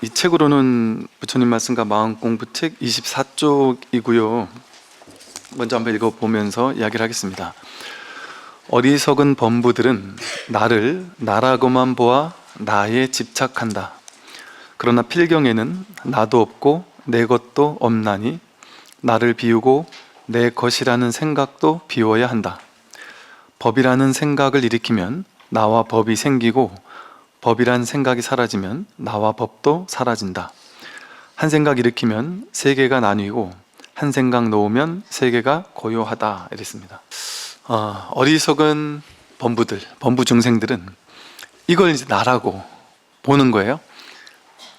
이 책으로는 부처님 말씀과 마음공부책 24쪽이고요. 먼저 한번 읽어보면서 이야기를 하겠습니다. 어리석은 범부들은 나를 나라고만 보아 나에 집착한다. 그러나 필경에는 나도 없고 내 것도 없나니 나를 비우고 내 것이라는 생각도 비워야 한다. 법이라는 생각을 일으키면 나와 법이 생기고 법이란 생각이 사라지면 나와 법도 사라진다. 한 생각 일으키면 세계가 나뉘고 한 생각 놓으면 세계가 고요하다. 이랬습니다. 어리석은 범부들, 범부 중생들은 이걸 이제 나라고 보는 거예요.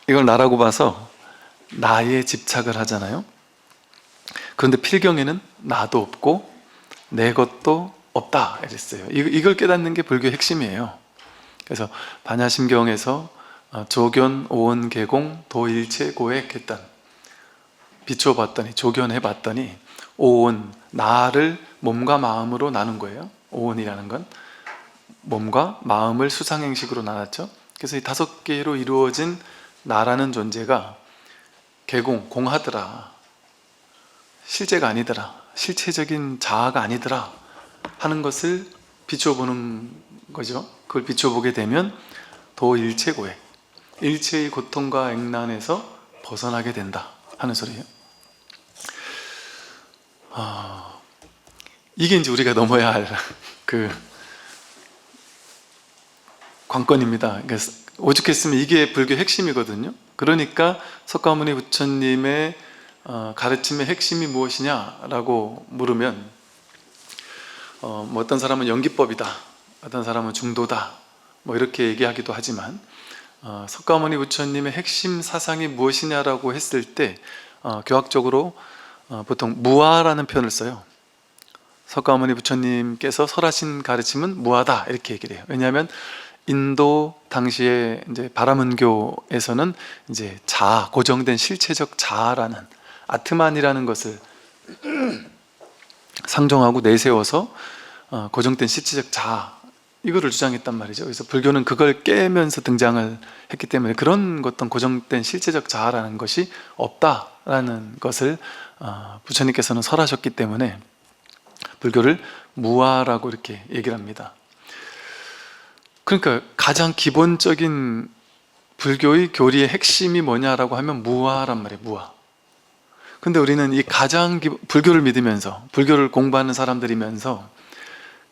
이걸 나라고 봐서 나에 집착을 하잖아요. 그런데 필경에는 나도 없고 내 것도 없다 이랬어요. 이걸 깨닫는 게 불교의 핵심이에요. 그래서 반야심경에서 조견, 오온, 개공, 도일체, 고액 했던, 비추어봤더니, 조견해봤더니 오온, 나를 몸과 마음으로 나눈 거예요. 오온이라는 건 몸과 마음을 수상행식으로 나눴죠. 그래서 이 5개로 이루어진 나라는 존재가 개공, 공하더라, 실제가 아니더라, 실체적인 자아가 아니더라 하는 것을 비추어보는 거죠. 그걸 비추어보게 되면 도일체고액, 일체의 고통과 액난에서 벗어나게 된다 하는 소리예요. 이게 이제 우리가 넘어야 할 그 관건입니다. 그러니까 오죽했으면 이게 불교의 핵심이거든요. 그러니까 석가모니 부처님의 가르침의 핵심이 무엇이냐라고 물으면 뭐 어떤 사람은 연기법이다, 어떤 사람은 중도다, 뭐 이렇게 얘기하기도 하지만 석가모니 부처님의 핵심 사상이 무엇이냐라고 했을 때 교학적으로 보통 무아라는 표현을 써요. 석가모니 부처님께서 설하신 가르침은 무아다 이렇게 얘기를 해요. 왜냐하면 인도 당시에 이제 바라문교에서는 이제 자아, 고정된 실체적 자아라는 아트만이라는 것을 상정하고 내세워서 고정된 실체적 자아, 이거를 주장했단 말이죠. 그래서 불교는 그걸 깨면서 등장을 했기 때문에 그런 어떤 고정된 실체적 자아라는 것이 없다라는 것을 부처님께서는 설하셨기 때문에 불교를 무아라고 이렇게 얘기를 합니다. 그러니까 가장 기본적인 불교의 교리의 핵심이 뭐냐라고 하면 무아란 말이에요. 무아. 근데 우리는 이 가장 불교를 믿으면서, 불교를 공부하는 사람들이면서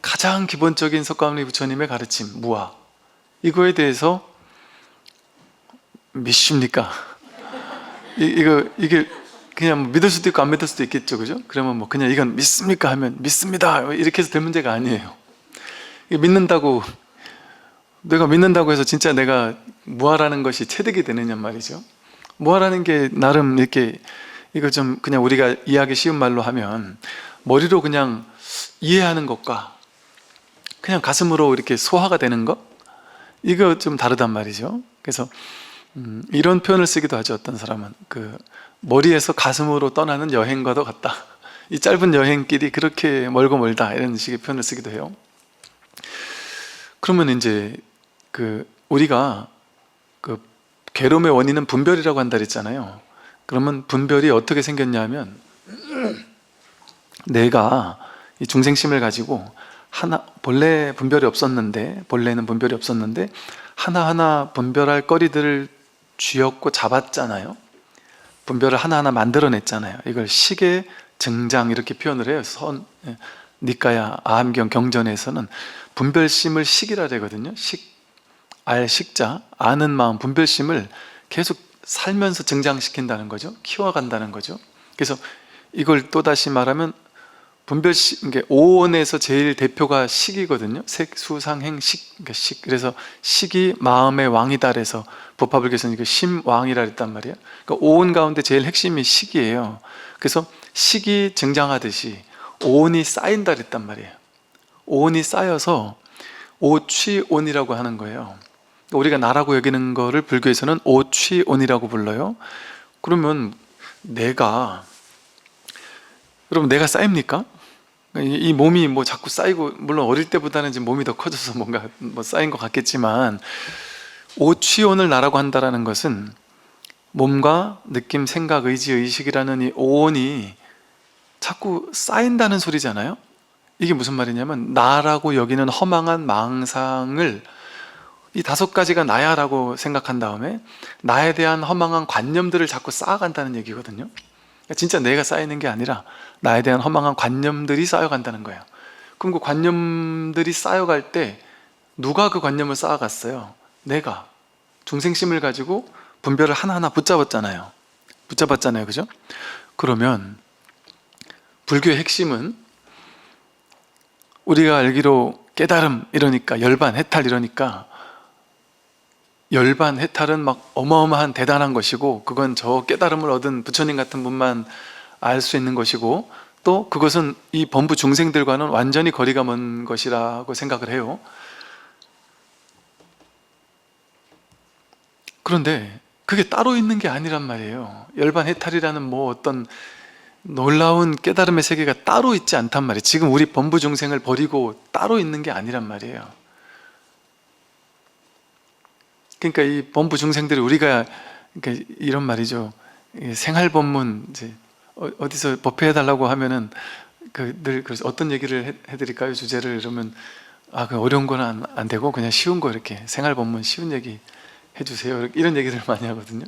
가장 기본적인 석가모니 부처님의 가르침, 무아, 이거에 대해서 믿습니까? 이게 그냥 믿을 수도 있고 안 믿을 수도 있겠죠, 그죠? 그러면 뭐 그냥 이건 믿습니까 하면 믿습니다 이렇게 해서 될 문제가 아니에요. 믿는다고, 내가 믿는다고 해서 진짜 내가 무아라는 것이 체득이 되느냐 말이죠. 무아라는 게 나름 이렇게, 이거 좀 그냥 우리가 이해하기 쉬운 말로 하면 머리로 그냥 이해하는 것과 그냥 가슴으로 이렇게 소화가 되는 것, 이거 좀 다르단 말이죠. 그래서 이런 표현을 쓰기도 하죠. 어떤 사람은 그 머리에서 가슴으로 떠나는 여행과도 같다, 이 짧은 여행길이 그렇게 멀고 멀다, 이런 식의 표현을 쓰기도 해요. 그러면 이제 우리가 그 괴로움의 원인은 분별이라고 한다 그랬잖아요. 그러면 분별이 어떻게 생겼냐면, 내가 이 중생심을 가지고 본래 분별이 없었는데, 본래는 분별이 없었는데 하나하나 분별할 거리들을 쥐었고 잡았잖아요. 분별을 하나하나 만들어냈잖아요. 이걸 식의 증장 이렇게 표현을 해요. 니까야 아함경 경전에서는 분별심을 식이라 그러거든요. 식자, 아는 마음, 분별심을 계속 살면서 증장시킨다는 거죠. 키워간다는 거죠. 그래서 이걸 또다시 말하면 분별심, 오온에서 제일 대표가 식이거든요. 색수상행 식, 그러니까 식. 그래서 식이 마음의 왕이다 그래서 법화불교에서는 이거 심왕이라 했단 말이에요. 그러니까 오온 가운데 제일 핵심이 식이에요. 그래서 식이 증장하듯이 오온이 쌓인다 그랬단 말이에요. 오온이 쌓여서 오취온이라고 하는 거예요. 우리가 나라고 여기는 거를 불교에서는 오취온이라고 불러요. 그러면 여러분 내가 쌓입니까? 이 몸이 뭐 자꾸 쌓이고, 물론 어릴 때보다는 이제 몸이 더 커져서 뭔가 뭐 쌓인 것 같겠지만, 오취온을 나라고 한다라는 것은 몸과 느낌, 생각, 의지, 의식이라는 이 오온이 자꾸 쌓인다는 소리잖아요. 이게 무슨 말이냐면 나라고 여기는 허망한 망상을 이 5가지가 나야 라고 생각한 다음에 나에 대한 허망한 관념들을 자꾸 쌓아간다는 얘기거든요. 진짜 내가 쌓이는 게 아니라 나에 대한 허망한 관념들이 쌓여간다는 거예요. 그럼 그 관념들이 쌓여갈 때 누가 그 관념을 쌓아갔어요? 내가 중생심을 가지고 분별을 하나하나 붙잡았잖아요. 그죠? 그러면 불교의 핵심은 우리가 알기로 깨달음 이러니까 열반, 해탈 이러니까 열반, 해탈은 막 어마어마한 대단한 것이고 그건 저 깨달음을 얻은 부처님 같은 분만 알 수 있는 것이고 또 그것은 이 범부 중생들과는 완전히 거리가 먼 것이라고 생각을 해요. 그런데 그게 따로 있는 게 아니란 말이에요. 열반 해탈이라는 뭐 어떤 놀라운 깨달음의 세계가 따로 있지 않단 말이에요. 지금 우리 범부 중생을 버리고 따로 있는 게 아니란 말이에요. 그러니까 이 범부 중생들이 우리가 그러니까 이런 말이죠. 생활 법문 이제 어디서 법회해달라고 하면은 늘 어떤 얘기를 해드릴까요? 주제를 이러면 그 어려운 건 안 되고 그냥 쉬운 거 이렇게 생활 법문 쉬운 얘기 해주세요. 이런 얘기를 많이 하거든요.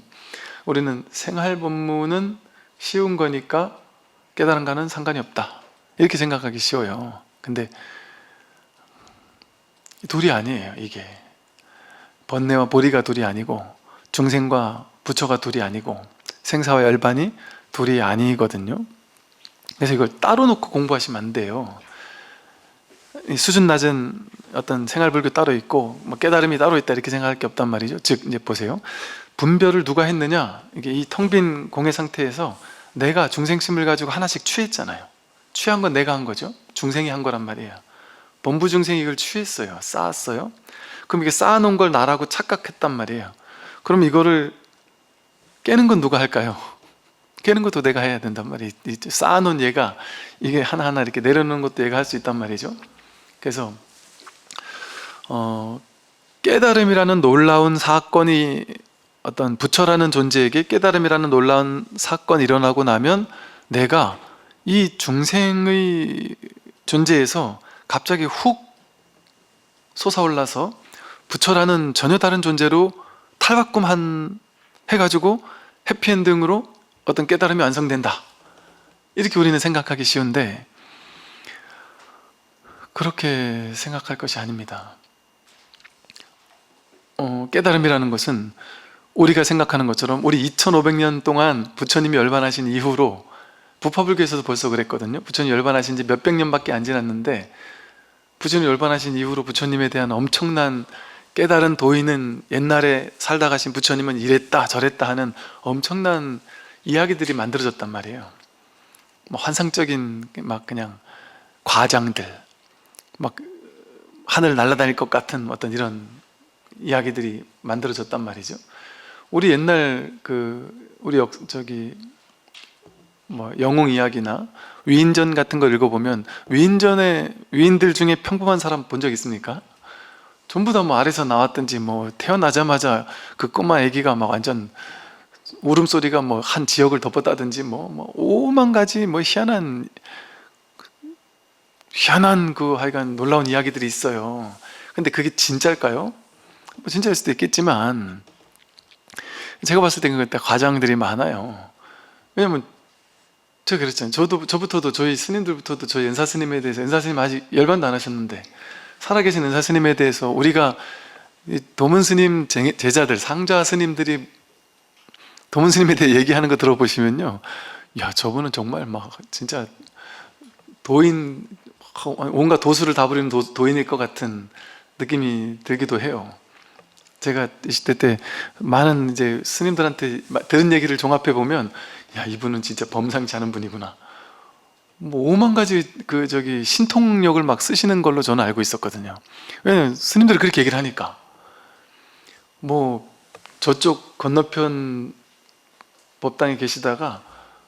우리는 생활 법문은 쉬운 거니까 깨달은 거는 상관이 없다. 이렇게 생각하기 쉬워요. 근데 둘이 아니에요. 이게 번뇌와 보리가 둘이 아니고 중생과 부처가 둘이 아니고 생사와 열반이 둘이 아니거든요. 그래서 이걸 따로 놓고 공부하시면 안 돼요. 수준 낮은 어떤 생활불교 따로 있고 뭐 깨달음이 따로 있다 이렇게 생각할 게 없단 말이죠. 즉 이제 보세요. 분별을 누가 했느냐? 이게 이 텅 빈 공의 상태에서 내가 중생심을 가지고 하나씩 취했잖아요. 취한 건 내가 한 거죠. 중생이 한 거란 말이에요. 범부 중생이 이걸 취했어요. 쌓았어요. 그럼 이게 쌓아놓은 걸 나라고 착각했단 말이에요. 그럼 이거를 깨는 건 누가 할까요? 깨는 것도 내가 해야 된단 말이에요. 쌓아놓은 얘가 이게 하나하나 이렇게 내려놓는 것도 얘가 할 수 있단 말이죠. 그래서 깨달음이라는 놀라운 사건이 어떤 부처라는 존재에게 깨달음이라는 놀라운 사건이 일어나고 나면 내가 이 중생의 존재에서 갑자기 훅 솟아올라서 부처라는 전혀 다른 존재로 탈바꿈 해가지고 해피엔딩으로 어떤 깨달음이 완성된다. 이렇게 우리는 생각하기 쉬운데 그렇게 생각할 것이 아닙니다. 깨달음이라는 것은 우리가 생각하는 것처럼 우리 2500년 동안 부처님이 열반하신 이후로 부파불교에서도 벌써 그랬거든요. 부처님 열반하신 지 몇백 년밖에 안 지났는데 부처님 열반하신 이후로 부처님에 대한 엄청난 깨달은 도인은 옛날에 살다 가신 부처님은 이랬다 저랬다 하는 엄청난 이야기들이 만들어졌단 말이에요. 뭐 환상적인 막 그냥 과장들 막 하늘 날아다닐 것 같은 어떤 이런 이야기들이 만들어졌단 말이죠. 우리 옛날 우리 뭐 영웅 이야기나 위인전 같은 걸 읽어보면 위인들 중에 평범한 사람 본 적 있습니까? 전부 다 뭐 아래서 나왔든지 뭐 태어나자마자 그 꼬마 애기가 막 완전 울음소리가 뭐 한 지역을 덮었다든지 뭐 오만 가지 뭐 희한한 하여간 놀라운 이야기들이 있어요. 근데 그게 진짜일까요? 뭐 진짜일 수도 있겠지만 제가 봤을 때 그때 과장들이 많아요. 왜냐면 제가 그랬잖아요. 저부터도 저희 스님들부터도 저희 연사 스님에 대해서 연사 스님 아직 열반도 안 하셨는데 살아계신 연사 스님에 대해서 우리가 도문 스님 제자들 상좌 스님들이 도문 스님에 대해 얘기하는 거 들어보시면요, 야 저분은 정말 막 진짜 도인 온갖 도수를 다 부리는 도인일 것 같은 느낌이 들기도 해요. 제가 20대 때 많은 이제 스님들한테 들은 얘기를 종합해 보면 야 이분은 진짜 범상치 않은 분이구나. 뭐 오만 가지 신통력을 막 쓰시는 걸로 저는 알고 있었거든요. 왜냐면 스님들이 그렇게 얘기를 하니까. 뭐 저쪽 건너편 법당에 계시다가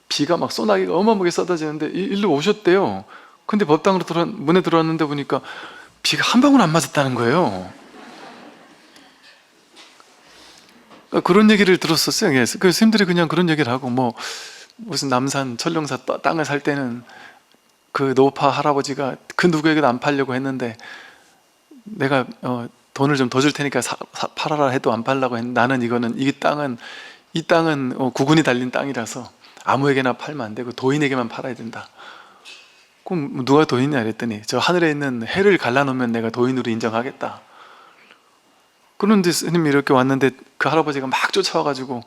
비가 막 소나기가 어마어마하게 쏟아지는데 일로 오셨대요. 근데 법당으로 문에 들어왔는데 보니까 비가 한 방울 안 맞았다는 거예요. 그런 얘기를 들었었어요. 그래서 스님들이 그냥 그런 얘기를 하고, 뭐 무슨 남산 천룡사 땅을 살 때는 그 노파 할아버지가 그 누구에게도 안 팔려고 했는데, 내가 돈을 좀 더 줄 테니까 팔아라 해도 안 팔라고 했는데, 나는 이 땅은 구군이 달린 땅이라서 아무에게나 팔면 안 되고 도인에게만 팔아야 된다. 그럼 누가 도인이냐 그랬더니, 저 하늘에 있는 해를 갈라놓으면 내가 도인으로 인정하겠다. 그런데 스님이 이렇게 왔는데 그 할아버지가 막 쫓아와가지고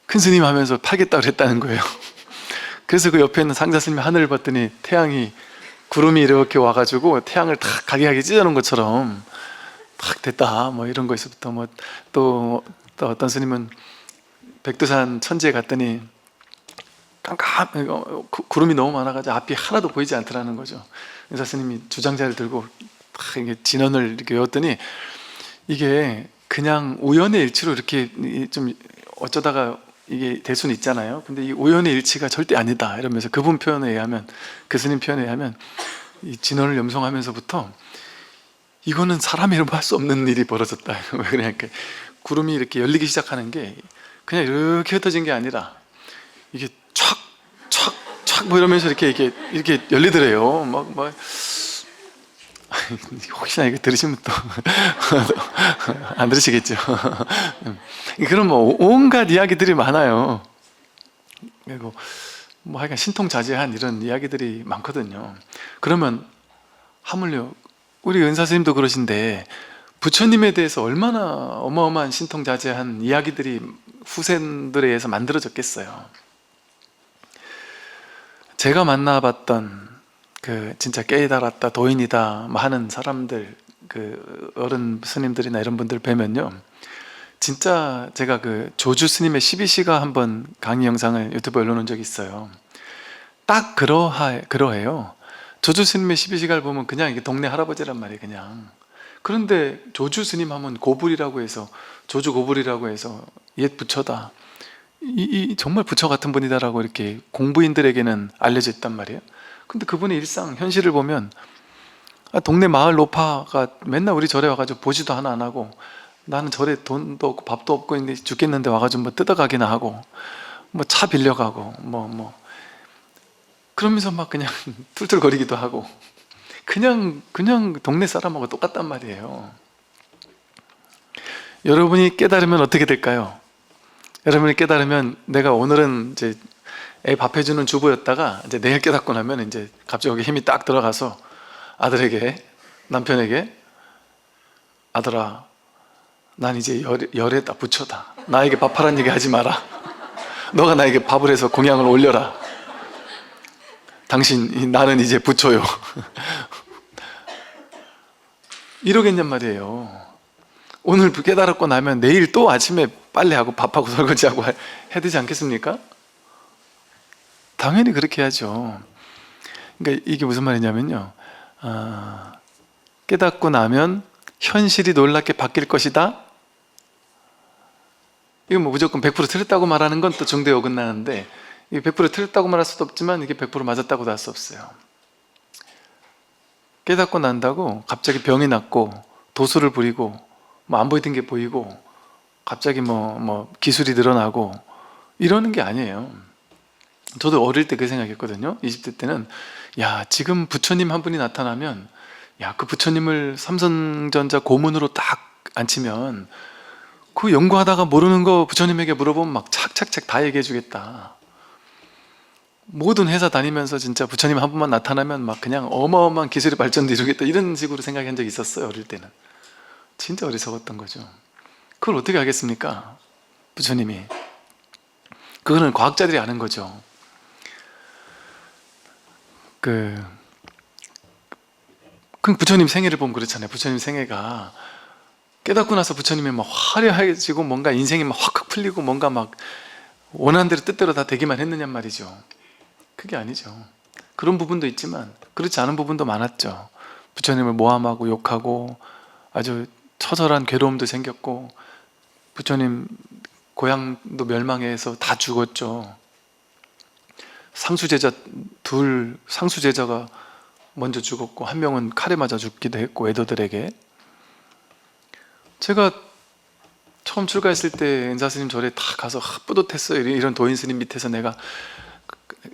큰 스님 하면서 팔겠다 그랬다는 거예요. 그래서 그 옆에 있는 상자 스님이 하늘을 봤더니 구름이 이렇게 와가지고 태양을 탁 가게하게 찢어놓은 것처럼 탁 됐다, 뭐 이런 거에서부터, 뭐 또 어떤 스님은 백두산 천지에 갔더니 구름이 너무 많아가지고 앞이 하나도 보이지 않더라는 거죠. 은사 스님이 주장자를 들고 탁 이게 진언을 이렇게 외웠더니, 이게 그냥 우연의 일치로 이렇게 좀 어쩌다가 이게 될 수는 있잖아요. 근데 이 우연의 일치가 절대 아니다 이러면서, 그분 표현에 의하면, 그 스님 표현에 의하면, 이 진언을 염송하면서부터 이거는 사람이 할 수 없는 일이 벌어졌다. 왜 그러냐니까, 구름이 이렇게 열리기 시작하는 게 그냥 이렇게 흩어진 게 아니라 이게 촥 뭐 이러면서 이렇게 열리더래요. 막 혹시나 이거 들으시면 또 안 들으시겠죠. 그런 뭐 온갖 이야기들이 많아요. 그리고 뭐 하여간 신통자제한 이런 이야기들이 많거든요. 그러면 하물며 우리 은사 스님도 그러신데, 부처님에 대해서 얼마나 어마어마한 신통자제한 이야기들이 후세들에 의해서 만들어졌겠어요. 제가 만나봤던 그 진짜 깨달았다, 도인이다 하는 사람들, 그 어른 스님들이나 이런 분들 뵈면요, 진짜 제가 그 조주 스님의 12시가 한번 강의 영상을 유튜브에 올려놓은 적이 있어요. 딱 그러해요. 조주 스님의 12시가를 보면 그냥 이게 동네 할아버지란 말이에요, 그냥. 그런데 조주 스님 하면 고불이라고 해서, 조주 고불이라고 해서 옛 부처다, 정말 부처 같은 분이다라고 이렇게 공부인들에게는 알려져 있단 말이에요. 근데 그분의 일상, 현실을 보면, 동네 마을 노파가 맨날 우리 절에 와가지고 보지도 하나 안 하고, 나는 절에 돈도 없고 밥도 없고 있는데 죽겠는데 와가지고 뭐 뜯어가기나 하고, 뭐 차 빌려가고, 그러면서 막 그냥 툴툴거리기도 하고, 그냥 동네 사람하고 똑같단 말이에요. 여러분이 깨달으면 어떻게 될까요? 여러분이 깨달으면, 내가 오늘은 이제 애 밥 해주는 주부였다가 이제 내일 깨닫고 나면 이제 갑자기 힘이 딱 들어가서 아들에게, 남편에게, 아들아, 난 이제 열애다, 부처다, 나에게 밥하라는 얘기 하지 마라. 너가 나에게 밥을 해서 공양을 올려라. 나는 이제 부처요. 이러겠냔 말이에요. 오늘 깨달았고 나면 내일 또 아침에 빨래하고 밥하고 설거지하고 해야 되지 않겠습니까? 당연히 그렇게 해야죠. 그러니까 이게 무슨 말이냐면요, 깨닫고 나면 현실이 놀랍게 바뀔 것이다. 이건 뭐 무조건 100% 틀렸다고 말하는 건 또 정도에 어긋나는데, 이게 100% 틀렸다고 말할 수도 없지만 이게 100% 맞았다고도 할 수 없어요. 깨닫고 난다고 갑자기 병이 났고 도수를 부리고 뭐 안 보이던 게 보이고 갑자기 뭐 기술이 늘어나고 이러는 게 아니에요. 저도 어릴 때 그 생각했거든요. 20대 때는, 야, 지금 부처님 한 분이 나타나면, 야, 그 부처님을 삼성전자 고문으로 딱 앉히면 그 연구하다가 모르는 거 부처님에게 물어보면 막 착착착 다 얘기해 주겠다. 모든 회사 다니면서 진짜 부처님 한 분만 나타나면 막 그냥 어마어마한 기술의 발전도 이루겠다, 이런 식으로 생각한 적이 있었어요. 어릴 때는 진짜 어리석었던 거죠. 그걸 어떻게 하겠습니까? 부처님이. 그거는 과학자들이 아는 거죠. 그 부처님 생애를 보면 그렇잖아요. 부처님 생애가 깨닫고 나서 부처님이 막 화려해지고 뭔가 인생이 막 확확 풀리고 뭔가 막 원하는 대로 뜻대로 다 되기만 했느냐 말이죠. 그게 아니죠. 그런 부분도 있지만 그렇지 않은 부분도 많았죠. 부처님을 모함하고 욕하고 아주 처절한 괴로움도 생겼고, 부처님 고향도 멸망해서 다 죽었죠. 상수제자가 먼저 죽었고, 한 명은 칼에 맞아 죽기도 했고, 외도들에게. 제가 처음 출가했을 때 은사 스님 절에 다 가서 뿌듯했어요. 이런 도인 스님 밑에서 내가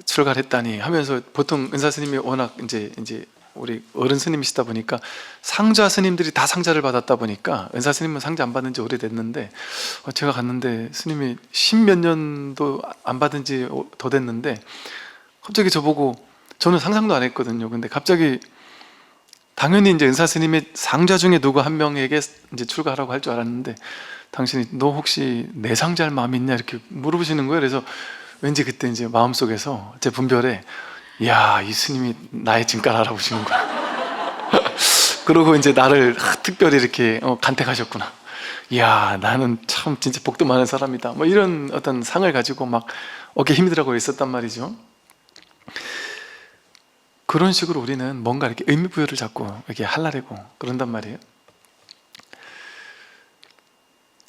출가를 했다니 하면서, 보통 은사 스님이 워낙 이제 우리 어른 스님이시다 보니까 상좌 스님들이 다 상자를 받았다 보니까 은사 스님은 상자 안 받은 지 오래됐는데, 제가 갔는데 스님이 10몇 년도 안 받은 지 더 됐는데 갑자기 저보고, 저는 상상도 안 했거든요. 근데 갑자기, 당연히 이제 은사 스님의 상좌 중에 누구 한 명에게 이제 출가하라고 할 줄 알았는데, 당신이 너 혹시 내 상자할 마음 있냐 이렇게 물어보시는 거예요. 그래서 왠지 그때 이제 마음속에서 제 분별에, 이야, 이 스님이 나의 진가를 알아보시는 거야. 그러고 이제 나를 특별히 이렇게 간택하셨구나. 이야, 나는 참 진짜 복도 많은 사람이다. 뭐 이런 어떤 상을 가지고 막 어깨 힘이 들어가고 있었단 말이죠. 그런 식으로 우리는 뭔가 이렇게 의미부여를 자꾸 이렇게 하려고 그런단 말이에요.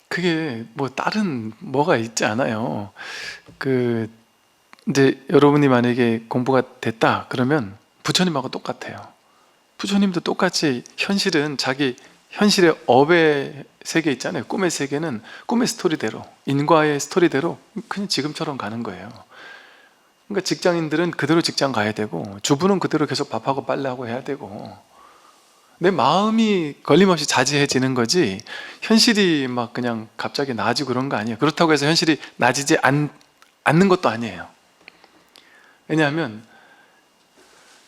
그게 뭐 다른 뭐가 있지 않아요. 이제 여러분이 만약에 공부가 됐다 그러면 부처님하고 똑같아요. 부처님도 똑같이 현실은 자기 현실의 업의 세계 있잖아요. 꿈의 세계는 꿈의 스토리대로, 인과의 스토리대로 그냥 지금처럼 가는 거예요. 그러니까 직장인들은 그대로 직장 가야 되고, 주부는 그대로 계속 밥하고 빨래하고 해야 되고, 내 마음이 걸림없이 자지해지는 거지, 현실이 막 그냥 갑자기 나아지고 그런 거 아니에요. 그렇다고 해서 현실이 나아지지 않는 것도 아니에요. 왜냐하면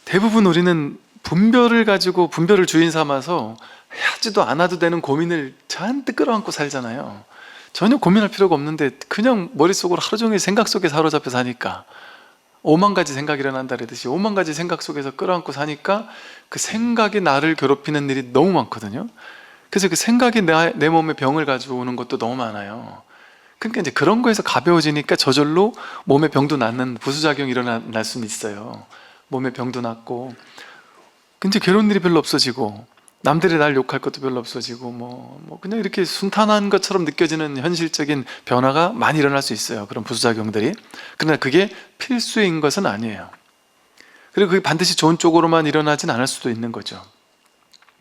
대부분 우리는 분별을 가지고, 분별을 주인 삼아서 하지도 않아도 되는 고민을 잔뜩 끌어안고 살잖아요. 전혀 고민할 필요가 없는데 그냥 머릿속으로 하루 종일 생각 속에 사로잡혀 사니까, 5만 가지 생각이 일어난다 그러듯이 5만 가지 생각 속에서 끌어안고 사니까 그 생각이 나를 괴롭히는 일이 너무 많거든요. 그래서 그 생각이 내 몸에 병을 가지고 오는 것도 너무 많아요. 그러니까 이제 그런 거에서 가벼워지니까 저절로 몸에 병도 낫는 부수작용이 일어날 수는 있어요. 몸에 병도 낫고, 근데 괴로운 일이 별로 없어지고, 남들이 날 욕할 것도 별로 없어지고, 뭐 그냥 이렇게 순탄한 것처럼 느껴지는 현실적인 변화가 많이 일어날 수 있어요. 그런 부수작용들이. 그러나 그게 필수인 것은 아니에요. 그리고 그게 반드시 좋은 쪽으로만 일어나진 않을 수도 있는 거죠.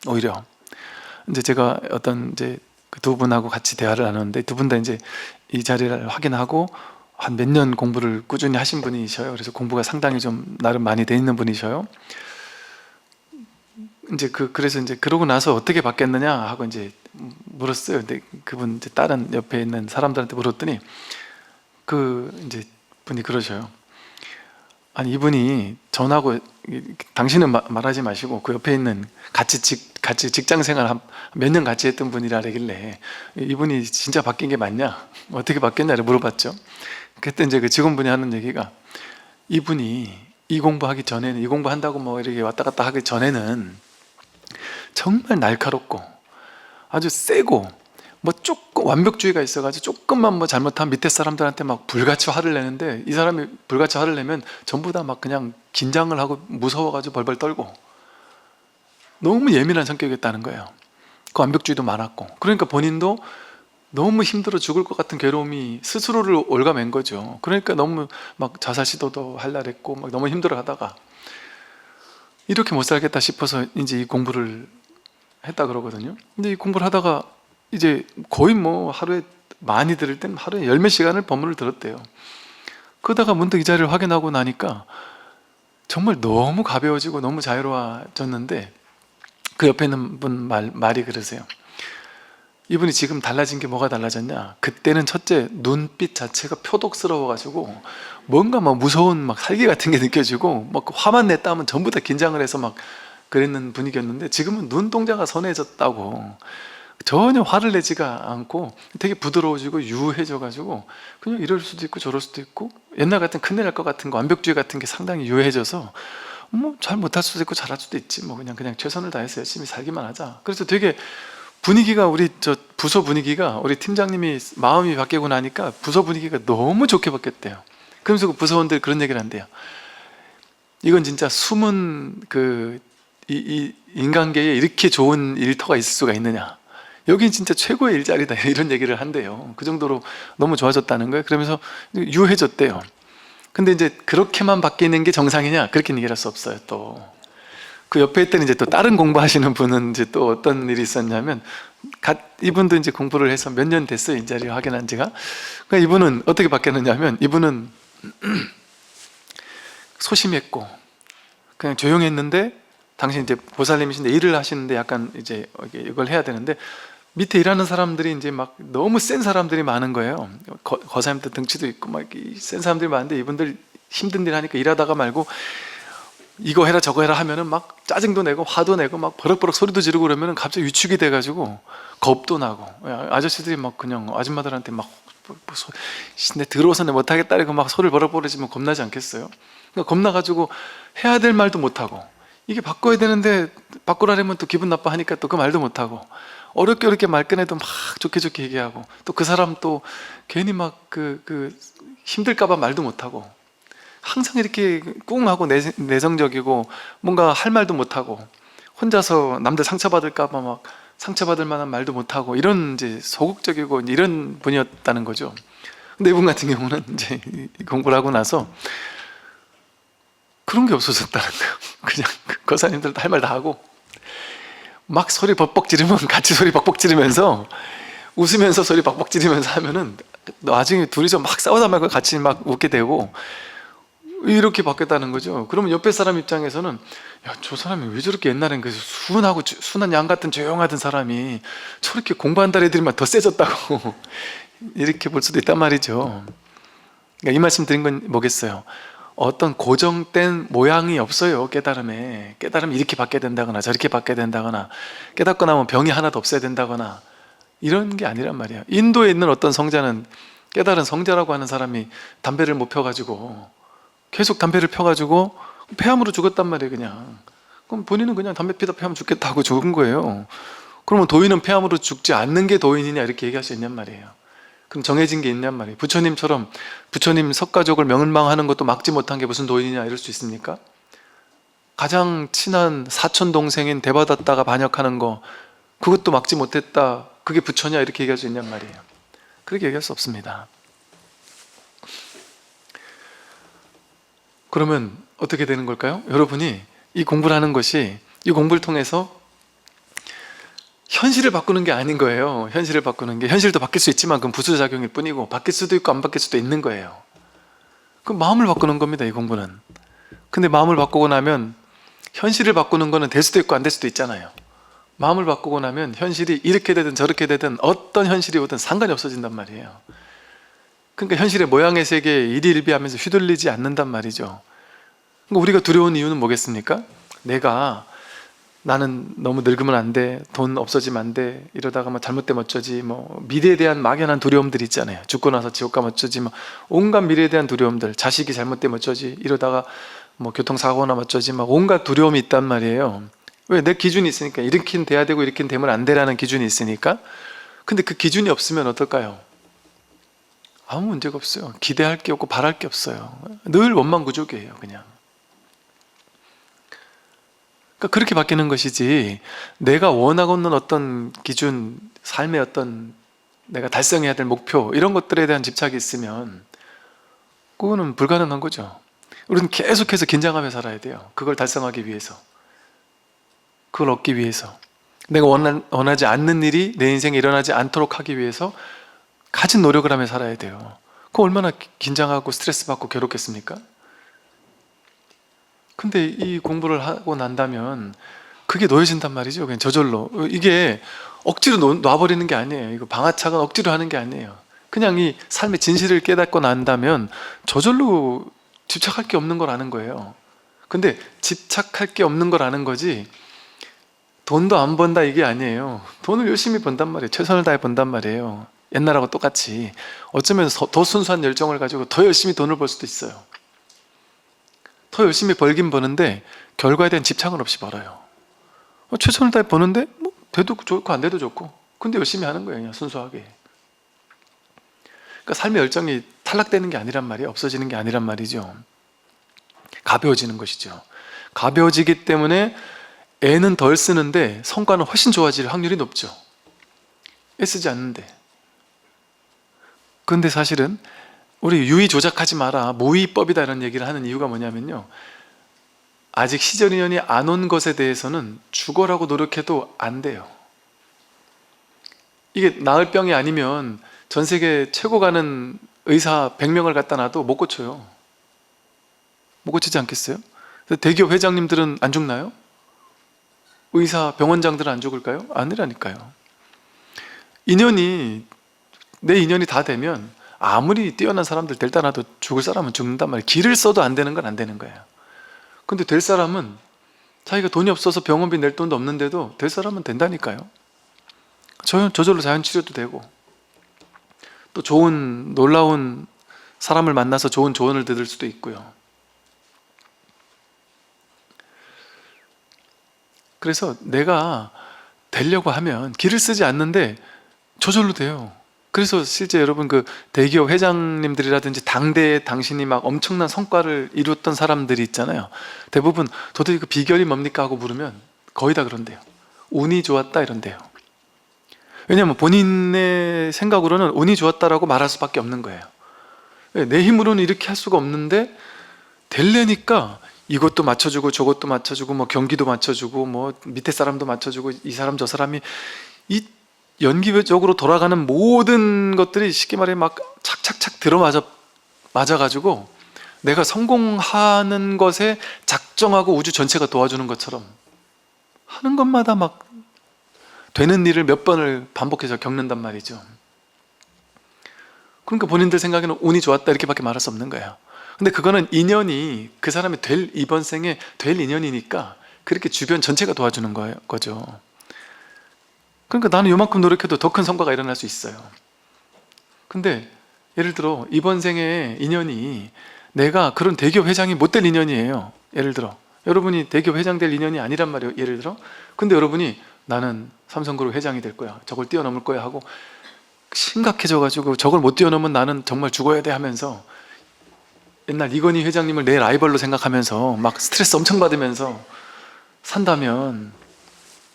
오히려 이제 제가 어떤 이제 그 두 분하고 같이 대화를 나누는데, 두 분 다 이제 이 자리를 확인하고 한 몇 년 공부를 꾸준히 하신 분이셔요. 그래서 공부가 상당히 좀 나름 많이 돼 있는 분이셔요. 그래서 이제 그러고 나서 어떻게 바뀌었느냐 하고 이제 물었어요. 근데 그분 이제 다른 옆에 있는 사람들한테 물었더니, 이제 분이 그러셔요. 아니, 이분이 전하고, 당신은 말하지 마시고 그 옆에 있는 같이 직장 생활 몇 년 같이 했던 분이라 그러길래, 이분이 진짜 바뀐 게 맞냐, 어떻게 바뀌었냐를 물어봤죠. 그때 이제 그 직원분이 하는 얘기가, 이분이 이 공부하기 전에는, 이 공부한다고 뭐 이렇게 왔다 갔다 하기 전에는 정말 날카롭고 아주 세고, 뭐 조금 완벽주의가 있어가지고 조금만 뭐 잘못하면 밑에 사람들한테 막 불같이 화를 내는데, 이 사람이 불같이 화를 내면 전부 다 막 그냥 긴장을 하고 무서워가지고 벌벌 떨고, 너무 예민한 성격이었다는 거예요. 그 완벽주의도 많았고, 그러니까 본인도 너무 힘들어 죽을 것 같은 괴로움이 스스로를 올가맨 거죠. 그러니까 너무 막 자살 시도도 하려 했고, 막 너무 힘들어 하다가 이렇게 못 살겠다 싶어서 이제 이 공부를 했다 그러거든요. 근데 이 공부를 하다가 이제 거의 뭐 하루에, 많이 들을 땐 하루에 10몇 시간을 법문을 들었대요. 그러다가 문득 이 자리를 확인하고 나니까 정말 너무 가벼워지고 너무 자유로워졌는데, 그 옆에 있는 분 말이 그러세요. 이분이 지금 달라진 게 뭐가 달라졌냐, 그때는 첫째 눈빛 자체가 표독스러워가지고 뭔가 막 무서운 막 살기 같은 게 느껴지고, 막 화만 냈다 하면 전부 다 긴장을 해서 막 그랬는 분위기였는데, 지금은 눈동자가 선해졌다고, 전혀 화를 내지가 않고 되게 부드러워지고 유해져가지고 그냥 이럴 수도 있고 저럴 수도 있고, 옛날 같은 큰일 날 것 같은 거, 완벽주의 같은 게 상당히 유해져서 뭐 잘 못할 수도 있고 잘할 수도 있지, 뭐 그냥 최선을 다해서 열심히 살기만 하자. 그래서 되게 분위기가, 우리 부서 분위기가, 우리 팀장님이 마음이 바뀌고 나니까 부서 분위기가 너무 좋게 바뀌었대요. 그러면서 그 부서원들이 그런 얘기를 한대요. 이건 진짜 숨은 이 인간계에 이렇게 좋은 일터가 있을 수가 있느냐, 여긴 진짜 최고의 일자리다, 이런 얘기를 한대요. 그 정도로 너무 좋아졌다는 거예요. 그러면서 유해졌대요. 근데 이제 그렇게만 바뀌는 게 정상이냐, 그렇게 얘기할 수 없어요. 또 그 옆에 있던 이제 또 다른 공부하시는 분은 이제 또 어떤 일이 있었냐면, 이분도 이제 공부를 해서 몇 년 됐어요, 이 자리에 확인한 지가. 그러니까 이분은 어떻게 바뀌었느냐면, 이분은 소심했고 그냥 조용했는데, 당신 이제 보살님이신데 일을 하시는데 약간 이제 이걸 해야 되는데, 밑에 일하는 사람들이 이제 막 너무 센 사람들이 많은 거예요. 거사님들 등치도 있고 막 센 사람들이 많은데, 이분들 힘든 일 하니까 일하다가 말고 이거 해라 저거 해라 하면은 막 짜증도 내고 화도 내고 막 버럭버럭 소리도 지르고, 그러면은 갑자기 위축이 돼가지고 겁도 나고, 아저씨들이 막 그냥 아줌마들한테 막 내 들어오서는 못하겠다 이러고 막 소리를 버럭버럭 지면 겁나지 않겠어요? 그러니까 겁나가지고 해야 될 말도 못하고, 이게 바꿔야 되는데 바꾸라면 또 기분 나빠하니까 또 그 말도 못하고, 어렵게 말 꺼내도 막 좋게 얘기하고, 또 그 사람 또 괜히 막 힘들까봐 말도 못하고, 항상 이렇게 꿍하고 내성적이고 뭔가 할 말도 못하고, 혼자서 남들 상처받을까봐 막 상처받을 만한 말도 못하고, 이런 이제 소극적이고 이런 분이었다는 거죠. 근데 이분 같은 경우는 이제 공부를 하고 나서 그런 게 없어졌다는 거예요. 그냥 거사님들도 할 말 다 하고 막 소리 벅벅 지르면 같이 소리 벅벅 지르면서 웃으면서 소리 벅벅 지르면서 하면은 나중에 둘이서 막 싸우다 말고 같이 막 웃게 되고, 이렇게 바뀌었다는 거죠. 그러면 옆에 사람 입장에서는, 야, 저 사람이 왜 저렇게 옛날엔 그 순하고 순한 양 같은 조용하던 사람이 저렇게 공부한다는 애들만 더 세졌다고 이렇게 볼 수도 있단 말이죠. 그러니까 이 말씀 드린 건 뭐겠어요? 어떤 고정된 모양이 없어요. 깨달음이 이렇게 바뀌어야 된다거나 저렇게 바뀌어야 된다거나, 깨닫고 나면 병이 하나도 없어야 된다거나, 이런 게 아니란 말이에요. 인도에 있는 어떤 성자는, 깨달은 성자라고 하는 사람이 담배를 못 펴가지고 계속 담배를 펴가지고 폐암으로 죽었단 말이에요. 그냥. 그럼 본인은 그냥 담배 피다 폐암 죽겠다고 죽은 거예요. 그러면 도인은 폐암으로 죽지 않는 게 도인이냐 이렇게 얘기할 수 있냔 말이에요. 그럼 정해진 게 있냔 말이에요. 부처님처럼 부처님 석가족을 명망하는 것도 막지 못한 게 무슨 도인이냐 이럴 수 있습니까? 가장 친한 사촌 동생인 대받았다가 반역하는 거, 그것도 막지 못했다, 그게 부처냐 이렇게 얘기할 수 있냔 말이에요. 그렇게 얘기할 수 없습니다. 그러면 어떻게 되는 걸까요? 여러분이 이 공부를 하는 것이, 이 공부를 통해서 현실을 바꾸는 게 아닌 거예요. 현실을 바꾸는 게, 현실도 바뀔 수 있지만 그건 부수작용일 뿐이고, 바뀔 수도 있고 안 바뀔 수도 있는 거예요. 그럼 마음을 바꾸는 겁니다, 이 공부는. 근데 마음을 바꾸고 나면, 현실을 바꾸는 거는 될 수도 있고 안 될 수도 있잖아요. 마음을 바꾸고 나면 현실이 이렇게 되든 저렇게 되든 어떤 현실이 오든 상관이 없어진단 말이에요. 그러니까 현실의 모양의 세계에 일희일비하면서 휘둘리지 않는단 말이죠. 그러니까 우리가 두려운 이유는 뭐겠습니까? 나는 너무 늙으면 안 돼, 돈 없어지면 안 돼, 이러다가 뭐 잘못되면 어쩌지, 뭐 미래에 대한 막연한 두려움들 있잖아요. 죽고 나서 지옥 가면 어쩌지, 뭐 온갖 미래에 대한 두려움들, 자식이 잘못되면 어쩌지, 이러다가 뭐 교통사고나 나면 어쩌지, 막 온갖 두려움이 있단 말이에요. 왜? 내 기준이 있으니까. 이렇게는 돼야 되고 이렇게는 되면 안 되라는 기준이 있으니까. 근데 그 기준이 없으면 어떨까요? 아무 문제가 없어요. 기대할 게 없고 바랄 게 없어요. 늘 원망구족이에요, 그냥. 그러니까 그렇게 바뀌는 것이지, 내가 원하고 있는 어떤 기준, 삶의 어떤 내가 달성해야 될 목표, 이런 것들에 대한 집착이 있으면 그거는 불가능한 거죠. 우리는 계속해서 긴장하며 살아야 돼요. 그걸 달성하기 위해서, 그걸 얻기 위해서, 내가 원하지 않는 일이 내 인생에 일어나지 않도록 하기 위해서 가진 노력을 하며 살아야 돼요. 그거 얼마나 긴장하고 스트레스 받고 괴롭겠습니까? 근데 이 공부를 하고 난다면 그게 놓여진단 말이죠. 그냥 저절로. 이게 억지로 놔버리는 게 아니에요. 이거 방아착은 억지로 하는 게 아니에요. 그냥 이 삶의 진실을 깨닫고 난다면 저절로 집착할 게 없는 걸 아는 거예요. 근데 집착할 게 없는 걸 아는 거지, 돈도 안 번다 이게 아니에요. 돈을 열심히 번단 말이에요. 최선을 다해 번단 말이에요. 옛날하고 똑같이. 어쩌면 더 순수한 열정을 가지고 더 열심히 돈을 벌 수도 있어요. 더 열심히 벌긴 버는데 결과에 대한 집착은 없이 벌어요. 최선을 다해 버는데 뭐 돼도 좋고 안 돼도 좋고, 근데 열심히 하는 거예요, 그냥 순수하게. 그러니까 삶의 열정이 탈락되는 게 아니란 말이에요. 없어지는 게 아니란 말이죠. 가벼워지는 것이죠. 가벼워지기 때문에 애는 덜 쓰는데 성과는 훨씬 좋아질 확률이 높죠. 애쓰지 않는데. 그런데 사실은 우리 유의 조작하지 마라, 무의법이다 이런 얘기를 하는 이유가 뭐냐면요, 아직 시절 인연이 안 온 것에 대해서는 죽어라고 노력해도 안 돼요. 이게 나을 병이 아니면 전 세계 최고 가는 의사 100명을 갖다 놔도 못 고쳐요. 못 고치지 않겠어요? 대기업 회장님들은 안 죽나요? 의사 병원장들은 안 죽을까요? 아니라니까요. 인연이, 내 인연이 다 되면 아무리 뛰어난 사람들 데려다 놔도 죽을 사람은 죽는단 말이에요. 길을 써도 안 되는 건 안 되는 거예요. 근데 될 사람은 자기가 돈이 없어서 병원비 낼 돈도 없는데도 될 사람은 된다니까요. 저절로 자연치료도 되고, 또 좋은 놀라운 사람을 만나서 좋은 조언을 들을 수도 있고요. 그래서 내가 되려고 하면 길을 쓰지 않는데 저절로 돼요. 그래서 실제 여러분 그 대기업 회장님들이라든지 당대에 당신이 막 엄청난 성과를 이뤘던 사람들이 있잖아요. 대부분 도대체 그 비결이 뭡니까 하고 물으면 거의 다 그런데요. 운이 좋았다 이런데요. 왜냐하면 본인의 생각으로는 운이 좋았다라고 말할 수밖에 없는 거예요. 내 힘으로는 이렇게 할 수가 없는데 되려니까 이것도 맞춰주고 저것도 맞춰주고 뭐 경기도 맞춰주고 뭐 밑에 사람도 맞춰주고 이 사람 저 사람이 이 연기적으로 돌아가는 모든 것들이 쉽게 말해 막 착착착 맞아가지고 내가 성공하는 것에 작정하고 우주 전체가 도와주는 것처럼 하는 것마다 막 되는 일을 몇 번을 반복해서 겪는단 말이죠. 그러니까 본인들 생각에는 운이 좋았다 이렇게밖에 말할 수 없는 거예요. 근데 그거는 인연이 그 사람이 이번 생에 될 인연이니까 그렇게 주변 전체가 도와주는 거죠. 그러니까 나는 요만큼 노력해도 더 큰 성과가 일어날 수 있어요. 근데 예를 들어 이번 생에 인연이 내가 그런 대기업 회장이 못 될 인연이에요. 예를 들어 여러분이 대기업 회장 될 인연이 아니란 말이에요. 예를 들어 근데 여러분이 나는 삼성그룹 회장이 될 거야, 저걸 뛰어넘을 거야 하고 심각해져 가지고 저걸 못 뛰어넘으면 나는 정말 죽어야 돼 하면서 옛날 이건희 회장님을 내 라이벌로 생각하면서 막 스트레스 엄청 받으면서 산다면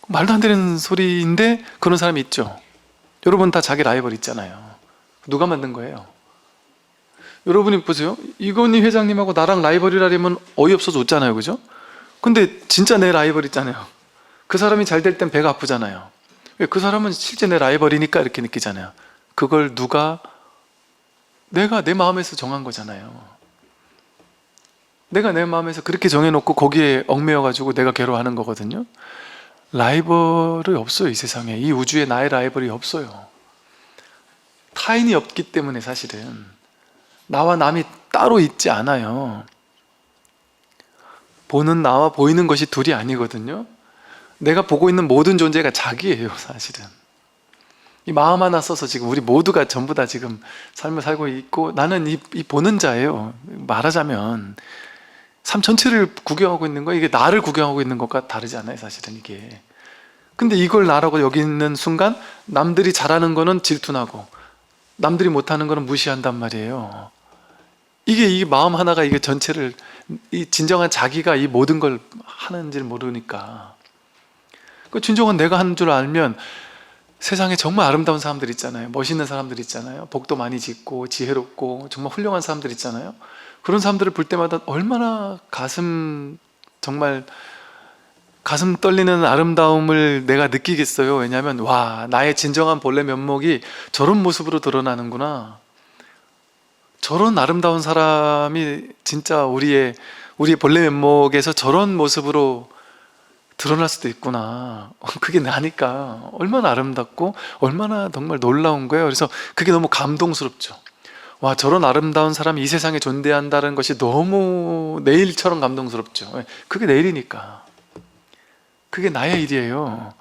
말도 안 되는 소리인데 그런 사람이 있죠. 여러분 다 자기 라이벌 있잖아요. 누가 만든 거예요? 여러분이 보세요. 이건희 회장님하고 나랑 라이벌이라면 어이없어서 웃잖아요. 그죠? 근데 진짜 내 라이벌 있잖아요. 그 사람이 잘 될 땐 배가 아프잖아요. 그 사람은 실제 내 라이벌이니까 이렇게 느끼잖아요. 그걸 내가 내 마음에서 정한 거잖아요. 내가 내 마음에서 그렇게 정해놓고 거기에 얽매여가지고 내가 괴로워하는 거거든요. 라이벌이 없어요. 이 세상에 이 우주에 나의 라이벌이 없어요. 타인이 없기 때문에 사실은 나와 남이 따로 있지 않아요. 보는 나와 보이는 것이 둘이 아니거든요. 내가 보고 있는 모든 존재가 자기예요. 사실은 이 마음 하나 써서 지금 우리 모두가 전부 다 지금 삶을 살고 있고 나는 이 보는 자예요. 말하자면 삶 전체를 구경하고 있는 거, 이게 나를 구경하고 있는 것과 다르지 않아요. 사실은 이게. 근데 이걸 나라고 여기는 순간 남들이 잘하는 거는 질투나고 남들이 못하는 거는 무시한단 말이에요. 이게 마음 하나가 이게 전체를, 이 진정한 자기가 이 모든 걸 하는지를 모르니까. 그 진정한 내가 하는 줄 알면 세상에 정말 아름다운 사람들 있잖아요. 멋있는 사람들 있잖아요. 복도 많이 짓고 지혜롭고 정말 훌륭한 사람들 있잖아요. 그런 사람들을 볼 때마다 얼마나 정말 가슴 떨리는 아름다움을 내가 느끼겠어요. 왜냐하면 와, 나의 진정한 본래 면목이 저런 모습으로 드러나는구나. 저런 아름다운 사람이 진짜 우리의 본래 면목에서 저런 모습으로 드러날 수도 있구나. 그게 나니까 얼마나 아름답고 얼마나 정말 놀라운 거예요. 그래서 그게 너무 감동스럽죠. 와, 저런 아름다운 사람이 이 세상에 존재한다는 것이 너무 내 일처럼 감동스럽죠. 그게 내 일이니까. 그게 나의 일이에요.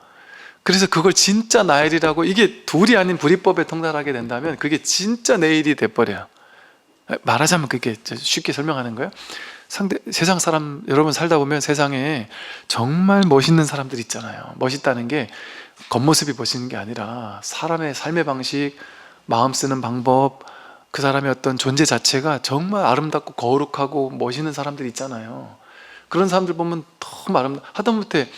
그래서 그걸 진짜 나의 일이라고, 이게 둘이 아닌 불이법에 통달하게 된다면 그게 진짜 내 일이 돼버려요. 말하자면 그게 쉽게 설명하는 거예요. 세상 사람 여러분 살다 보면 세상에 정말 멋있는 사람들 있잖아요. 멋있다는 게 겉모습이 멋있는 게 아니라 사람의 삶의 방식, 마음 쓰는 방법, 그 사람의 어떤 존재 자체가 정말 아름답고 거룩하고 멋있는 사람들 있잖아요. 그런 사람들 보면 너무 하다못해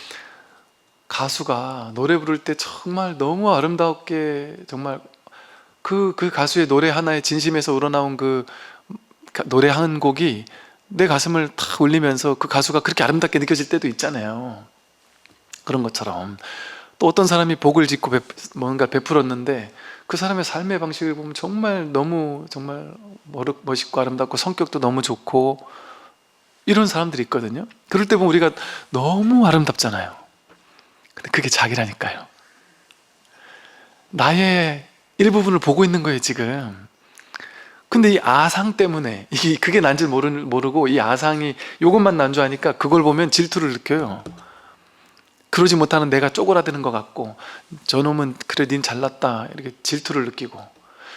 가수가 노래 부를 때 정말 너무 아름답게, 정말 그 가수의 노래 하나에 진심에서 우러나온 그 노래 한 곡이 내 가슴을 탁 울리면서 그 가수가 그렇게 아름답게 느껴질 때도 있잖아요. 그런 것처럼 또 어떤 사람이 복을 짓고 뭔가 베풀었는데 그 사람의 삶의 방식을 보면 정말 너무 정말 멋있고 아름답고 성격도 너무 좋고 이런 사람들이 있거든요. 그럴 때 보면 우리가 너무 아름답잖아요. 근데 그게 자기라니까요. 나의 일부분을 보고 있는 거예요 지금. 근데 이 아상 때문에 그게 난 줄 모르고 이 아상이 이것만 난주하니까 그걸 보면 질투를 느껴요. 그러지 못하는 내가 쪼그라드는 것 같고 저놈은 그래 닌 잘났다 이렇게 질투를 느끼고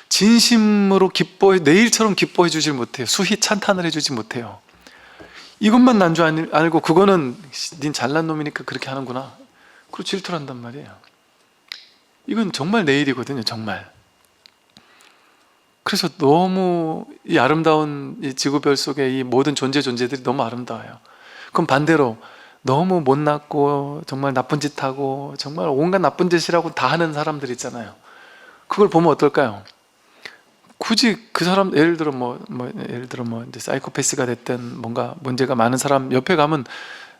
진심으로 기뻐해 내일처럼 기뻐해 주질 못해요. 수희 찬탄을 해주지 못해요. 이것만 난주 알고 그거는 닌 잘난 놈이니까 그렇게 하는구나 그리고 질투를 한단 말이에요. 이건 정말 내일이거든요 정말. 그래서 너무 이 아름다운 이 지구별 속에 이 모든 존재들이 너무 아름다워요. 그럼 반대로 너무 못났고 정말 나쁜 짓 하고 정말 온갖 나쁜 짓이라고 다 하는 사람들 있잖아요. 그걸 보면 어떨까요? 굳이 그 사람 예를 들어 이제 사이코패스가 됐든 뭔가 문제가 많은 사람 옆에 가면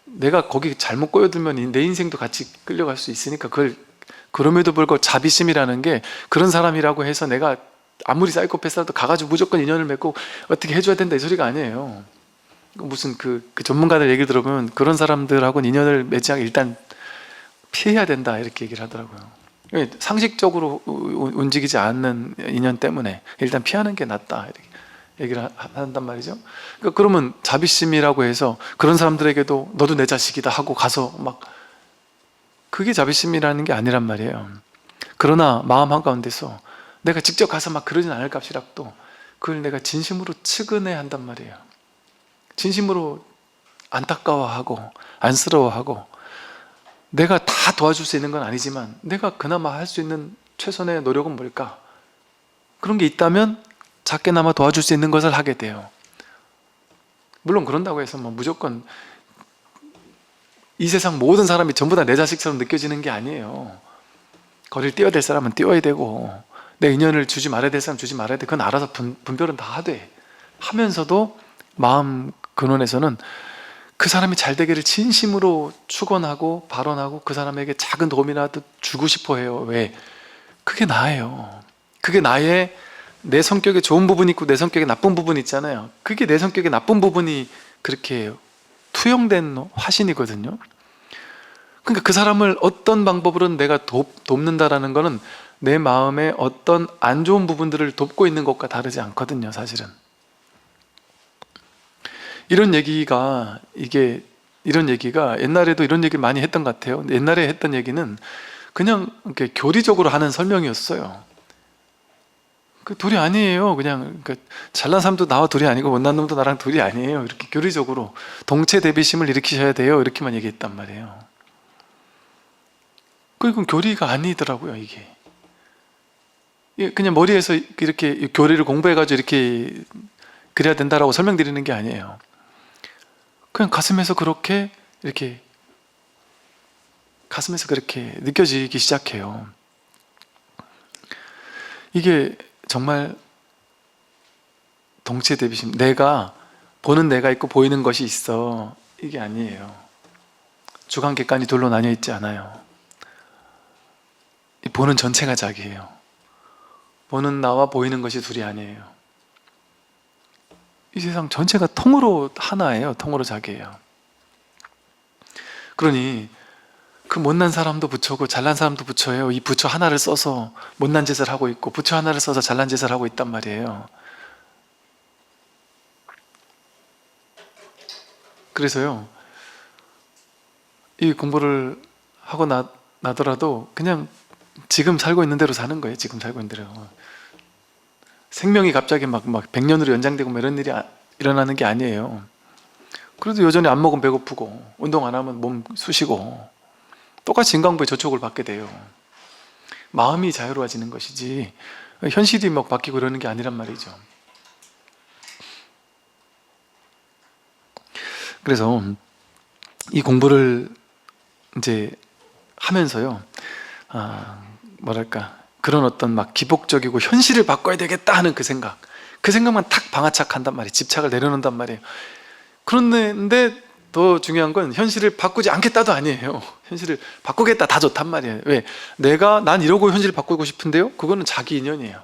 내가 거기 잘못 꼬여들면 내 인생도 같이 끌려갈 수 있으니까 그걸 그럼에도 불구하고 자비심이라는 게 그런 사람이라고 해서 내가 아무리 사이코패스라도 가가지고 무조건 인연을 맺고 어떻게 해줘야 된다 이 소리가 아니에요. 무슨 그 전문가들 얘기를 들어보면 그런 사람들하고는 인연을 맺지 않고 일단 피해야 된다 이렇게 얘기를 하더라고요. 상식적으로 움직이지 않는 인연 때문에 일단 피하는 게 낫다 이렇게 얘기를 한단 말이죠. 그러니까 그러면 자비심이라고 해서 그런 사람들에게도 너도 내 자식이다 하고 가서 막 그게 자비심이라는 게 아니란 말이에요. 그러나 마음 한가운데서 내가 직접 가서 막 그러진 않을 값이라도 그걸 내가 진심으로 측은해 한단 말이에요. 진심으로 안타까워하고 안쓰러워하고 내가 다 도와줄 수 있는 건 아니지만 내가 그나마 할 수 있는 최선의 노력은 뭘까? 그런 게 있다면 작게나마 도와줄 수 있는 것을 하게 돼요. 물론 그런다고 해서 뭐 무조건 이 세상 모든 사람이 전부 다 내 자식처럼 느껴지는 게 아니에요. 거리를 띄워야 될 사람은 띄워야 되고 내 인연을 주지 말아야 될 사람 주지 말아야 돼. 그건 알아서 분별은 다 하되 하면서도 마음 근원에서는 그 사람이 잘 되기를 진심으로 축원하고 발언하고 그 사람에게 작은 도움이라도 주고 싶어 해요. 왜? 그게 나예요. 그게 나의 내 성격에 좋은 부분이 있고 내 성격에 나쁜 부분이 있잖아요. 그게 내 성격에 나쁜 부분이 그렇게 투영된 화신이거든요. 그러니까 그 사람을 어떤 방법으로는 내가 돕는다라는 거는 내 마음에 어떤 안 좋은 부분들을 돕고 있는 것과 다르지 않거든요 사실은. 이런 얘기가 옛날에도 이런 얘기를 많이 했던 것 같아요. 옛날에 했던 얘기는 그냥 이렇게 교리적으로 하는 설명이었어요. 그 둘이 아니에요. 그냥 잘난 사람도 나와 둘이 아니고 못난 놈도 나랑 둘이 아니에요. 이렇게 교리적으로 동체 대비심을 일으키셔야 돼요. 이렇게만 얘기했단 말이에요. 그건 교리가 아니더라고요 이게. 그냥 머리에서 이렇게 교리를 공부해가지고 이렇게 그래야 된다라고 설명드리는 게 아니에요. 그냥 가슴에서 그렇게 느껴지기 시작해요. 이게 정말 동체 대비심, 내가 보는 내가 있고 보이는 것이 있어, 이게 아니에요. 주관객관이 둘로 나뉘어 있지 않아요. 보는 전체가 자기예요. 보는 나와 보이는 것이 둘이 아니에요. 이 세상 전체가 통으로 하나예요. 통으로 자기예요. 그러니 그 못난 사람도 부처고 잘난 사람도 부처예요. 이 부처 하나를 써서 못난 짓을 하고 있고 부처 하나를 써서 잘난 짓을 하고 있단 말이에요. 그래서요, 이 공부를 하고 나더라도 그냥 지금 살고 있는 대로 사는 거예요. 지금 살고 있는 대로. 생명이 갑자기 막 100년으로 연장되고 이런 일이 일어나는 게 아니에요. 그래도 여전히 안 먹으면 배고프고 운동 안 하면 몸 쑤시고 똑같이 인간부의 저촉을 받게 돼요. 마음이 자유로워지는 것이지 현실이 막 바뀌고 그러는 게 아니란 말이죠. 그래서 이 공부를 이제 하면서요, 뭐랄까, 그런 어떤 막 기복적이고 현실을 바꿔야 되겠다 하는 그 생각만 탁 방아착한단 말이에요. 집착을 내려놓는단 말이에요. 그런데 더 중요한 건 현실을 바꾸지 않겠다도 아니에요. 현실을 바꾸겠다 다 좋단 말이에요. 왜? 난 이러고 현실을 바꾸고 싶은데요? 그거는 자기 인연이에요.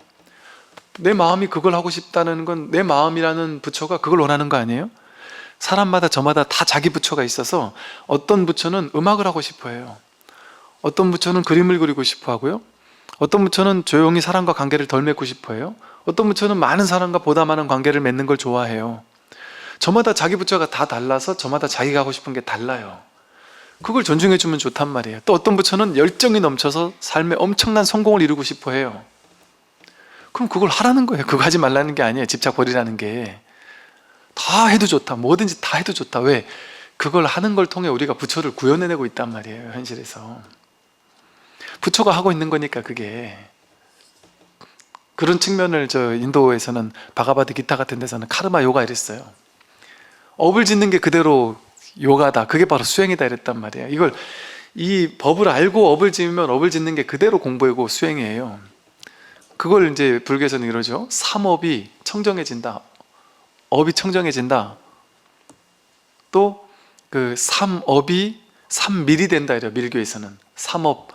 내 마음이 그걸 하고 싶다는 건 내 마음이라는 부처가 그걸 원하는 거 아니에요? 사람마다 저마다 다 자기 부처가 있어서 어떤 부처는 음악을 하고 싶어 해요. 어떤 부처는 그림을 그리고 싶어 하고요. 어떤 부처는 조용히 사람과 관계를 덜 맺고 싶어 해요. 어떤 부처는 많은 사람과 보다 많은 관계를 맺는 걸 좋아해요. 저마다 자기 부처가 다 달라서 저마다 자기가 하고 싶은 게 달라요. 그걸 존중해 주면 좋단 말이에요. 또 어떤 부처는 열정이 넘쳐서 삶에 엄청난 성공을 이루고 싶어 해요. 그럼 그걸 하라는 거예요. 그거 하지 말라는 게 아니에요. 집착 버리라는 게. 다 해도 좋다. 뭐든지 다 해도 좋다. 왜? 그걸 하는 걸 통해 우리가 부처를 구현해내고 있단 말이에요. 현실에서. 부처가 하고 있는 거니까 그게. 그런 측면을 인도에서는 바가바드 기타 같은 데서는 카르마 요가 이랬어요. 업을 짓는 게 그대로 요가다. 그게 바로 수행이다 이랬단 말이에요. 이 법을 알고 업을 지으면 업을 짓는 게 그대로 공부이고 수행이에요. 그걸 이제 불교에서는 이러죠. 삼업이 청정해진다. 업이 청정해진다. 또 그 삼업이 삼밀이 된다 이래요. 밀교에서는. 삼업.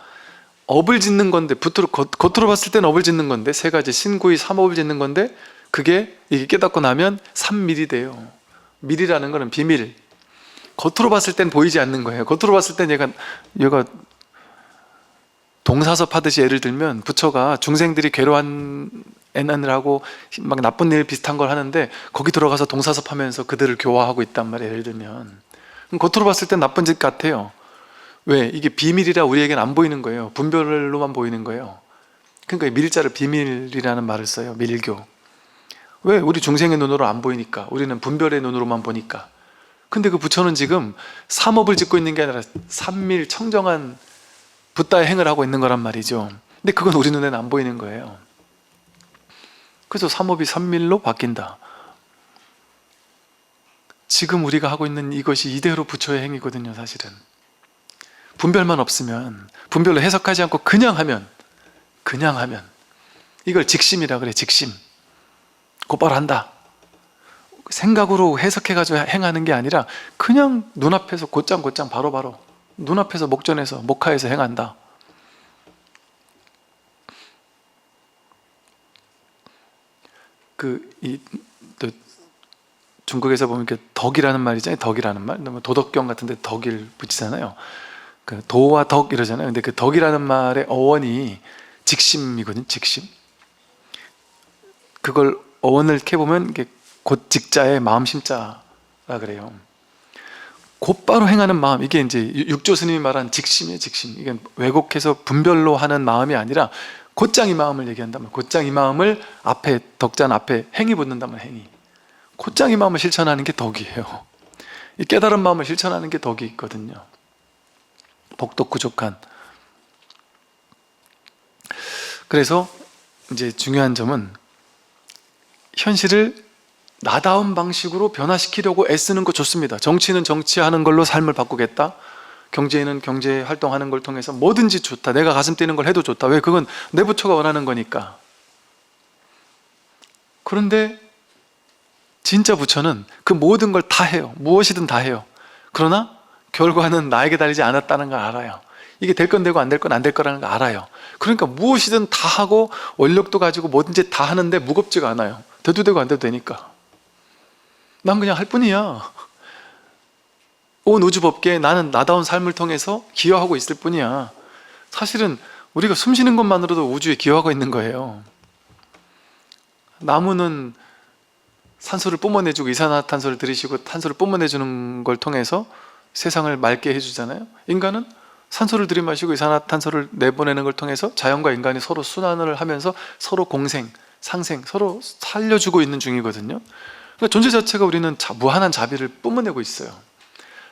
업을 짓는 건데, 겉으로 봤을 때는 업을 짓는 건데, 세 가지 신구의 삼업을 짓는 건데, 이게 깨닫고 나면 삼밀이 돼요. 밀이라는 거는 비밀. 겉으로 봤을 땐 보이지 않는 거예요. 겉으로 봤을 땐 얘가 동사섭 하듯이 예를 들면 부처가 중생들이 괴로운 애난을 하고 막 나쁜 일 비슷한 걸 하는데 거기 들어가서 동사섭 하면서 그들을 교화하고 있단 말이에요. 예를 들면 그럼 겉으로 봤을 땐 나쁜 짓 같아요. 왜? 이게 비밀이라 우리에게는 안 보이는 거예요. 분별로만 보이는 거예요. 그러니까 밀자를 비밀이라는 말을 써요. 밀교. 왜? 우리 중생의 눈으로 안 보이니까. 우리는 분별의 눈으로만 보니까. 근데 그 부처는 지금 삼업을 짓고 있는 게 아니라 삼밀 청정한 붓다의 행을 하고 있는 거란 말이죠. 근데 그건 우리 눈에는 안 보이는 거예요. 그래서 삼업이 삼밀로 바뀐다. 지금 우리가 하고 있는 이것이 이대로 부처의 행위거든요. 사실은 분별만 없으면, 분별로 해석하지 않고 그냥 하면 이걸 직심이라 그래. 직심. 곧바로 한다. 생각으로 해석해가지고 행하는 게 아니라 그냥 눈앞에서 곧장 바로바로 눈앞에서 목전에서 목하에서 행한다. 또 중국에서 보면 덕이라는 말 있잖아요. 덕이라는 말. 도덕경 같은데 덕을 붙이잖아요. 그 도와 덕 이러잖아요. 근데 그 덕이라는 말의 어원이 직심이거든요. 직심. 그걸 어원을 캐보면 이게 곧 직자의 마음 심자라 그래요. 곧바로 행하는 마음, 이게 이제 육조 스님이 말한 직심이에요. 직심. 이게 왜곡해서 분별로 하는 마음이 아니라 곧장 이 마음을 얘기한다면, 곧장 이 마음을 앞에, 덕자는 앞에 행이 붙는다면 행이, 곧장 이 마음을 실천하는 게 덕이에요. 이 깨달은 마음을 실천하는 게 덕이 있거든요. 복덕구족한. 그래서 이제 중요한 점은 현실을 나다운 방식으로 변화시키려고 애쓰는 거 좋습니다. 정치는 정치하는 걸로 삶을 바꾸겠다. 경제는 경제 활동하는 걸 통해서 뭐든지 좋다. 내가 가슴 뛰는 걸 해도 좋다. 왜? 그건 내 부처가 원하는 거니까. 그런데 진짜 부처는 그 모든 걸 다 해요. 무엇이든 다 해요. 그러나 결과는 나에게 달리지 않았다는 걸 알아요. 이게 될 건 되고 안 될 건 안 될 거라는 걸 알아요. 그러니까 무엇이든 다 하고 원력도 가지고 뭐든지 다 하는데 무겁지가 않아요. 돼도 되고 안 돼도 되니까. 난 그냥 할 뿐이야. 온 우주 법계에 나는 나다운 삶을 통해서 기여하고 있을 뿐이야. 사실은 우리가 숨 쉬는 것만으로도 우주에 기여하고 있는 거예요. 나무는 산소를 뿜어내주고 이산화탄소를 들이쉬고 탄소를 뿜어내주는 걸 통해서 세상을 맑게 해주잖아요. 인간은 산소를 들이마시고 이산화탄소를 내보내는 걸 통해서 자연과 인간이 서로 순환을 하면서 서로 공생, 상생, 서로 살려주고 있는 중이거든요. 그러니까 존재 자체가 우리는 무한한 자비를 뿜어내고 있어요.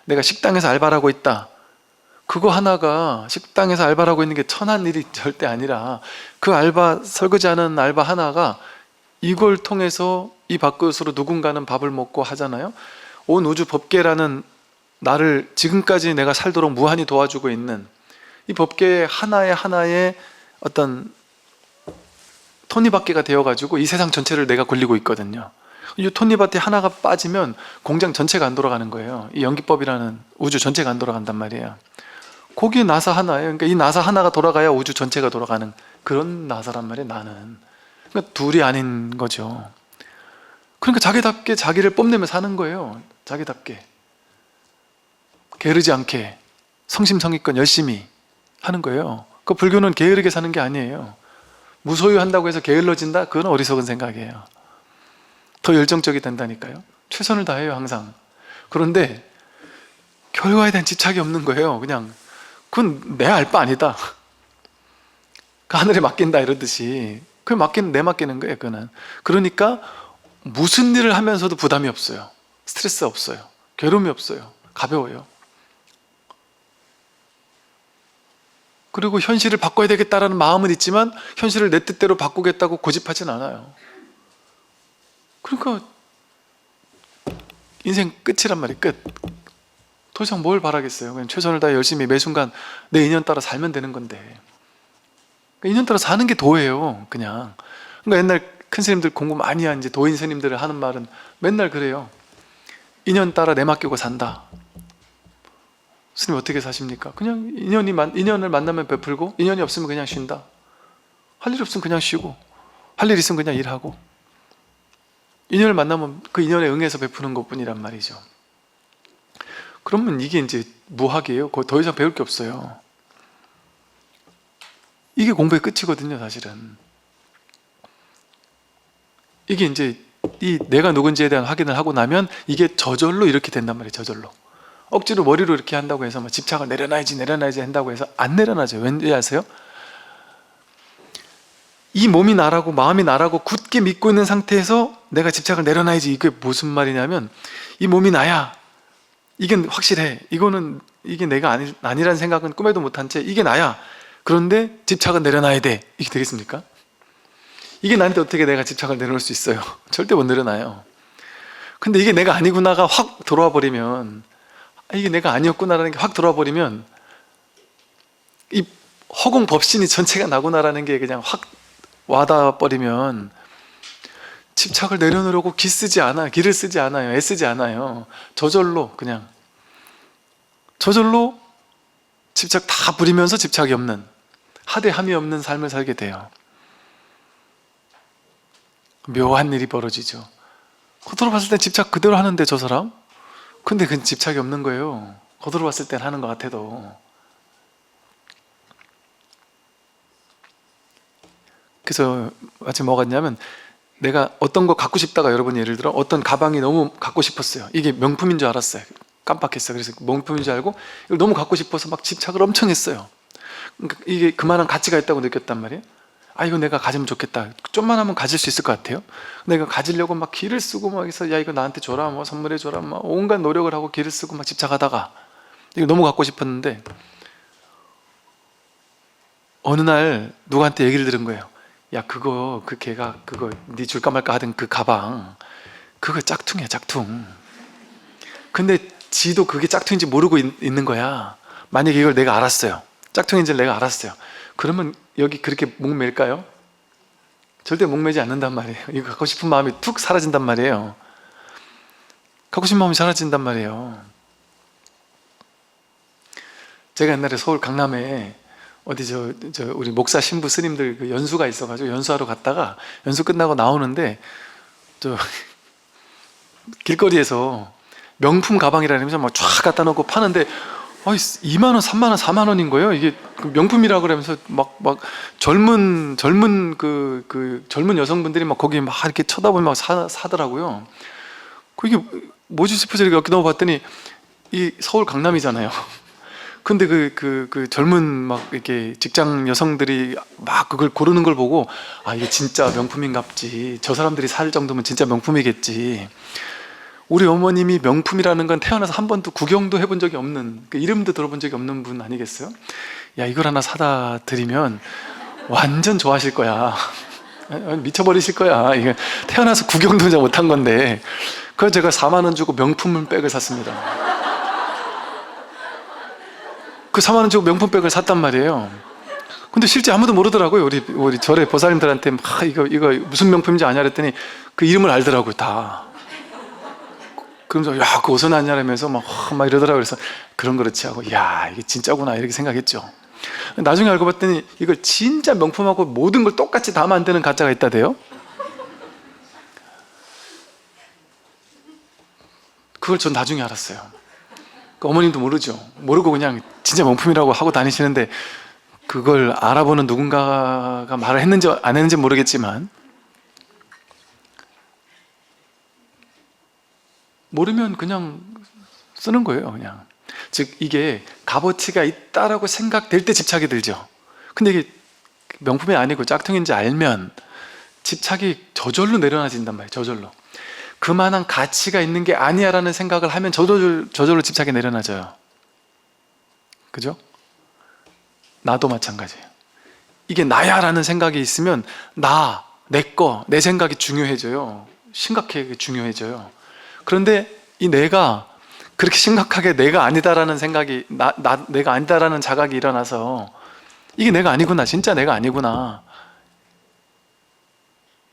내가 식당에서 알바를 하고 있다. 그거 하나가, 식당에서 알바를 하고 있는 게 천한 일이 절대 아니라 그 알바, 설거지하는 알바 하나가 이걸 통해서 이 밥그릇으로 누군가는 밥을 먹고 하잖아요. 온 우주 법계라는 나를 지금까지 내가 살도록 무한히 도와주고 있는 이 법계의 하나의 어떤 톱니바퀴가 되어가지고 이 세상 전체를 내가 굴리고 있거든요. 이 톱니바퀴 하나가 빠지면 공장 전체가 안 돌아가는 거예요. 이 연기법이라는 우주 전체가 안 돌아간단 말이에요. 거기 나사 하나예요. 그러니까 이 나사 하나가 돌아가야 우주 전체가 돌아가는 그런 나사란 말이에요, 나는. 그러니까 둘이 아닌 거죠. 그러니까 자기답게 자기를 뽐내며 사는 거예요. 자기답게. 게으르지 않게 성심성의껏 열심히 하는 거예요. 그 불교는 게으르게 사는 게 아니에요. 무소유한다고 해서 게을러진다? 그건 어리석은 생각이에요. 더 열정적이 된다니까요. 최선을 다해요, 항상. 그런데 결과에 대한 집착이 없는 거예요. 그냥 그건 내 알 바 아니다. 그 하늘에 맡긴다 이러듯이 그게 내 맡기는 거예요. 그거는. 그러니까 무슨 일을 하면서도 부담이 없어요. 스트레스 없어요. 괴로움이 없어요. 가벼워요. 그리고 현실을 바꿔야 되겠다라는 마음은 있지만 현실을 내 뜻대로 바꾸겠다고 고집하진 않아요. 그러니까 인생 끝이란 말이에요. 끝. 더 이상 뭘 바라겠어요. 그냥 최선을 다해 열심히 매 순간 내 인연 따라 살면 되는 건데. 그러니까 인연 따라 사는 게 도예요. 그냥. 그러니까 옛날 큰 스님들 공부 많이 한 이제 도인 스님들 하는 말은 맨날 그래요. 인연 따라 내맡기고 산다. 스님 어떻게 사십니까? 그냥 인연을 만나면 베풀고 인연이 없으면 그냥 쉰다. 할 일 없으면 그냥 쉬고 할 일 있으면 그냥 일하고 인연을 만나면 그 인연에 응해서 베푸는 것뿐이란 말이죠. 그러면 이게 이제 무학이에요. 더 이상 배울 게 없어요. 이게 공부의 끝이거든요, 사실은. 이게 이제 이 내가 누군지에 대한 확인을 하고 나면 이게 저절로 이렇게 된단 말이에요. 저절로. 억지로 머리로 이렇게 한다고 해서 막 집착을 내려놔야지 한다고 해서 안 내려놔져요. 왠지 아세요? 이 몸이 나라고 마음이 나라고 굳게 믿고 있는 상태에서 내가 집착을 내려놔야지. 이게 무슨 말이냐면 이 몸이 나야. 이게 확실해. 이게 내가 아니라는 생각은 꿈에도 못한 채 이게 나야. 그런데 집착은 내려놔야 돼. 이게 되겠습니까? 이게 나한테 어떻게 내가 집착을 내려놓을 수 있어요? 절대 못 내려놔요. 근데 이게 내가 아니구나가 확 들어와 버리면 이게 내가 아니었구나라는 게 확 들어와 버리면 이 허공 법신이 전체가 나구나라는 게 그냥 확 와닿아 버리면 집착을 내려놓으려고 기를 쓰지 않아요. 애쓰지 않아요. 저절로 그냥 저절로 집착 다 부리면서 집착이 없는 하대함이 없는 삶을 살게 돼요. 묘한 일이 벌어지죠. 겉으로 봤을 땐 집착 그대로 하는데 저 사람? 근데 그건 집착이 없는 거예요. 겉으로 봤을 땐 하는 것 같아도. 그래서 마치 뭐가 있냐면 내가 어떤 거 갖고 싶다가 여러분이 예를 들어 어떤 가방이 너무 갖고 싶었어요. 이게 명품인 줄 알았어요. 깜빡했어요. 그래서 명품인 줄 알고 이걸 너무 갖고 싶어서 막 집착을 엄청 했어요. 그러니까 이게 그만한 가치가 있다고 느꼈단 말이에요. 아, 이거 내가 가지면 좋겠다. 좀만 하면 가질 수 있을 것 같아요. 내가 가지려고 막 기를 쓰고 막 해서 야, 이거 나한테 줘라, 뭐 선물해 줘라, 막 온갖 노력을 하고 기를 쓰고 막 집착하다가 이거 너무 갖고 싶었는데 어느 날 누구한테 얘기를 들은 거예요. 야, 그거 그 걔가 그거 네 줄까 말까 하던 그 가방 그거 짝퉁이야, 짝퉁. 근데 지도 그게 짝퉁인지 모르고 있는 거야. 만약에 이걸 내가 알았어요. 짝퉁인지를 내가 알았어요. 그러면 여기 그렇게 목맬까요? 절대 목매지 않는단 말이에요. 이거 갖고 싶은 마음이 툭 사라진단 말이에요. 갖고 싶은 마음이 사라진단 말이에요. 제가 옛날에 서울 강남에 어디 저 우리 목사 신부 스님들 그 연수가 있어가지고 연수하러 갔다가 연수 끝나고 나오는데 저 길거리에서 명품 가방이라면서 막 쫙 갖다 놓고 파는데 2만 원, 3만 원, 4만 원인 거예요. 이게 명품이라고 그러면서 막 젊은 젊은 여성분들이 막 거기 막 이렇게 쳐다보면 막 사더라고요. 그게 뭐지 싶어서 이렇게 여기 넘어봤더니 이 서울 강남이잖아요. 근데 그 젊은 막 이렇게 직장 여성들이 막 그걸 고르는 걸 보고 아, 이게 진짜 명품인갑지. 저 사람들이 살 정도면 진짜 명품이겠지. 우리 어머님이 명품이라는 건 태어나서 한 번도 구경도 해본 적이 없는, 그 이름도 들어본 적이 없는 분 아니겠어요? 야, 이걸 하나 사다 드리면 완전 좋아하실 거야. 미쳐버리실 거야. 이게 태어나서 구경도 잘 못한 건데. 그래서 제가 4만 원 주고 명품 백을 샀습니다. 그 4만 원 주고 명품 백을 샀단 말이에요. 근데 실제 아무도 모르더라고요. 우리 절의 보살님들한테 이거 무슨 명품인지 아냐 그랬더니 그 이름을 알더라고요, 다. 그러면서 야, 그 어디서 났냐면서 막 이러더라고요. 그래서 그런 그렇지 하고, 야, 이게 진짜구나 이렇게 생각했죠. 나중에 알고 봤더니 이걸 진짜 명품하고 모든 걸 똑같이 다 만드는 가짜가 있다대요. 그걸 전 나중에 알았어요. 그 어머님도 모르고 그냥 진짜 명품이라고 하고 다니시는데, 그걸 알아보는 누군가가 말을 했는지 안 했는지 모르겠지만, 모르면 그냥 쓰는 거예요. 그냥 즉 이게 값어치가 있다라고 생각될 때 집착이 들죠. 근데 이게 명품이 아니고 짝퉁인지 알면 집착이 저절로 내려놔진단 말이에요. 저절로. 그만한 가치가 있는 게 아니야 라는 생각을 하면 저절로 집착이 내려놔져요. 그죠? 나도 마찬가지예요. 이게 나야 라는 생각이 있으면 내 생각이 중요해져요. 심각하게 중요해져요. 그런데 이 내가 그렇게 심각하게 내가 아니다라는 생각이, 내가 아니다라는 자각이 일어나서 이게 내가 아니구나, 진짜 내가 아니구나,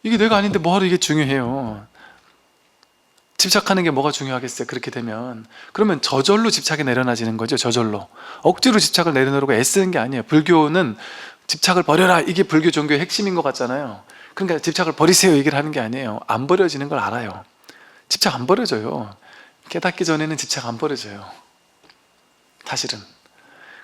이게 내가 아닌데 뭐하러 이게 중요해요. 집착하는 게 뭐가 중요하겠어요. 그렇게 되면. 그러면 저절로 집착이 내려놔지는 거죠. 저절로. 억지로 집착을 내려놓으려고 애쓰는 게 아니에요. 불교는 집착을 버려라, 이게 불교 종교의 핵심인 것 같잖아요. 그러니까 집착을 버리세요 얘기를 하는 게 아니에요. 안 버려지는 걸 알아요. 집착 안 버려져요. 깨닫기 전에는 집착 안 버려져요, 사실은.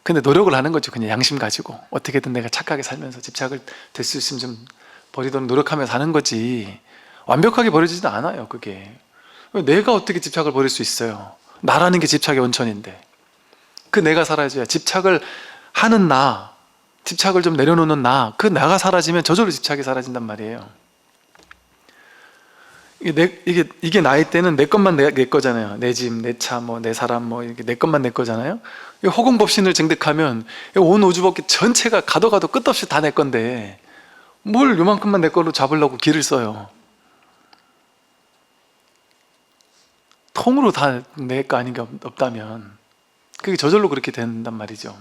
근데 노력을 하는 거죠. 그냥 양심 가지고 어떻게든 내가 착하게 살면서 집착을 될 수 있으면 좀 버리도록 노력하며 사는 거지, 완벽하게 버려지지는 않아요. 그게 내가 어떻게 집착을 버릴 수 있어요? 나라는 게 집착의 원천인데. 그 내가 사라져야, 집착을 하는 나, 집착을 좀 내려놓는 그 나가 사라지면 저절로 집착이 사라진단 말이에요. 이게 나의 때는 내 것만 내 거잖아요. 내 집, 내 차, 내 사람, 이렇게 내 것만 내 거잖아요. 허공법신을 증득하면 온 우주법계 전체가 가도 끝없이 다 내 건데 뭘 요만큼만 내 걸로 잡으려고 길을 써요. 통으로 다 내 거 아닌 게 없다면 그게 저절로 그렇게 된단 말이죠.